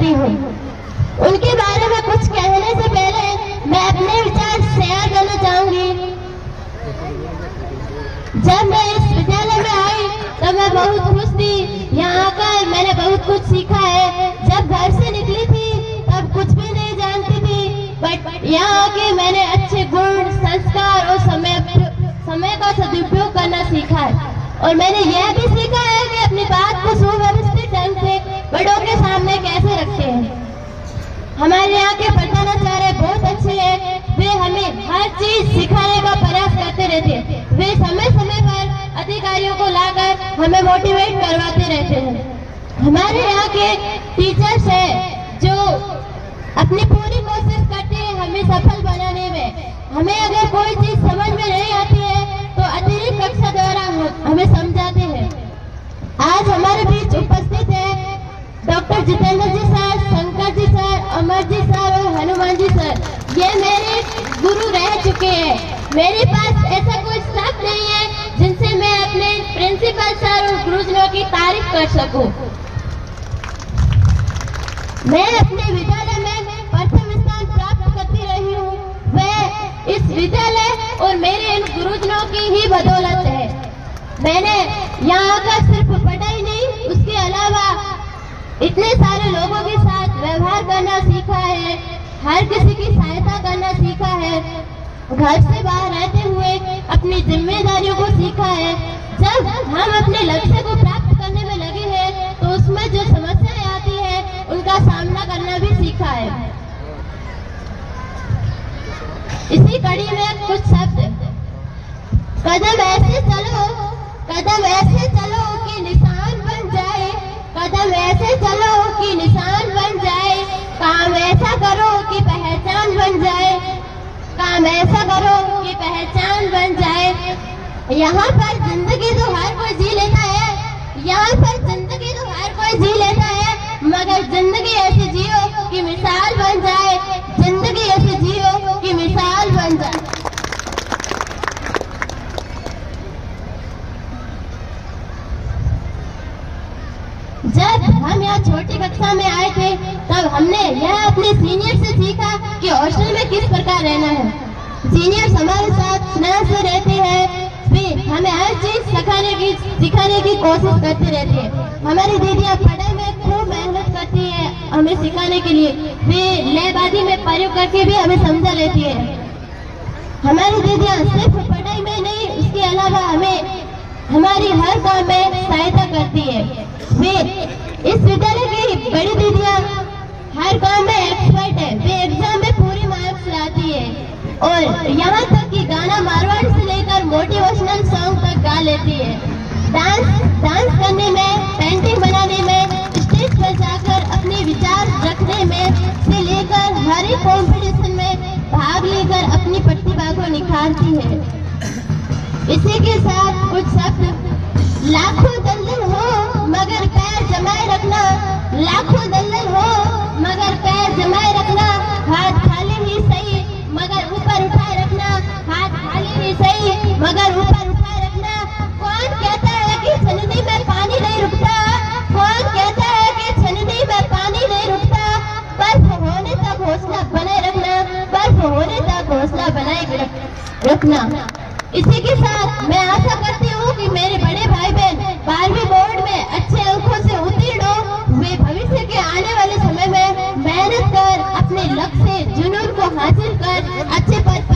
चाहती हूँ। उनके बारे में कुछ कहने से पहले मैं अपने विचार शेयर करना चाहूंगी। जब मैं इस विद्यालय में आई तब मैं बहुत खुश थी। यहाँ आकर मैंने बहुत कुछ सीखा है। जब घर से निकली थी तब कुछ भी नहीं जानती थी, बट यहाँ आके मैंने अच्छे गुण, संस्कार और समय का सदुपयोग करना सीखा है। और मैंने यह भी सीखा है कि अपनी बात को सुव्यवस्थित ढंग से बड़ों के सामने कैसे रखते हैं। हमारे यहाँ के प्रधानाचार्य बहुत अच्छे हैं। वे हमें हर चीज सिखाने का प्रयास करते रहते हैं। वे समय समय पर अधिकारियों को लाकर हमें मोटिवेट करवाते रहते हैं। हमारे यहाँ के टीचर्स हैं जो अपनी पूरी कोशिश करते हैं हमें सफल बनाने में। हमें अगर कोई चीज समझ में नहीं आती है तो अतिरिक्त कक्षा द्वारा हमें समझाते हैं। आज हमारे बीच उपस्थित है डॉक्टर जितेंद्र जी sir, Shankar ji sir, Amar ji sir और हनुमान जी सर। ये मेरे गुरु रह चुके हैं। मेरे पास ऐसा कोई शब्द नहीं है जिनसे मैं अपने प्रिंसिपल सर और गुरुजनों की तारीफ कर सकूं। मैं अपने विद्यालय में प्रथम स्थान प्राप्त करती रही हूँ। वह इस विद्यालय और मेरे इन गुरुजनों की ही बदौलत है। मैंने यहाँ आकर सिर्फ पढ़ाई नहीं, उसके अलावा इतने सारे लोगों के साथ व्यवहार करना सीखा है, हर किसी की सहायता करना सीखा है, घर से बाहर रहते हुए अपनी जिम्मेदारियों को सीखा है। जब हम अपने लक्ष्य को प्राप्त करने में लगे हैं तो उसमें जो समस्याएं आती है उनका सामना करना भी सीखा है। इसी कड़ी में कुछ शब्द, कदम ऐसे चलो कि निशान बन जाए, कदम ऐसे चलो कि निशान बन जाए, काम ऐसा करो कि पहचान बन जाए, काम ऐसा करो कि पहचान बन जाए। यहाँ पर जिंदगी तो हर कोई जी लेता है, यहाँ पर जिंदगी तो हर कोई जी लेता है, मगर जिंदगी ऐसे जियो कि मिसाल बन जाए, जिंदगी ऐसे जियो कि मिसाल बन जाए। जब हम यहाँ छोटी कक्षा में आए थे तब हमने यह अपने सीनियर से सीखा कि हॉस्टल में किस प्रकार रहना है। सीनियर्स हमारे साथ स्नेह से रहते हैं। वे हमें हर चीज सिखाने की कोशिश करते रहते हैं। हमारी दीदियाँ पढ़ाई में खूब मेहनत करती है हमें सिखाने के लिए। वे लैब आदि में प्रयोग करके भी हमें समझा लेती है। हमारी दीदियाँ सिर्फ पढ़ाई में नहीं, उसके अलावा हमें हमारी हर काम में सहायता करती है। वे इस विद्यालय की बड़ी दीदियाँ हर काम में एक्सपर्ट है। वे एग्जाम में पूरी मार्क्स लाती है और यहाँ तक कि गाना मारवाड़ी से लेकर मोटिवेशनल सॉन्ग तक गा लेती है। डांस करने में, पेंटिंग बनाने में, स्टेज पर जाकर अपने विचार रखने में से लेकर हर एक कॉम्पिटिशन में भाग लेकर अपनी प्रतिभा को निखारती है। इसी के साथ कुछ शब्द, लाखों दल्लल हो मगर पैर जमाए रखना, लाखों दल्लल हो मगर पैर जमाए रखना, हाथ खाली ही सही मगर ऊपर उठाए रखना, हाथ खाली ही सही मगर ऊपर उठाए रखना। कौन कहता है कि छननी में पानी नहीं रुकता, कौन कहता है कि छननी में पानी नहीं रुकता। बर्फ होने तक हौसला बनाए रखना, बर्फ होने तक हौसला बनाए रखना। इसी के साथ मैं आशा करती हूँ कि मेरे बड़े भाई बहन 12वीं बोर्ड में अच्छे अंकों से उत्तीर्ण हो। वे भविष्य के आने वाले समय में मेहनत कर अपने लक्ष्य जुनून को हासिल कर अच्छे पद पर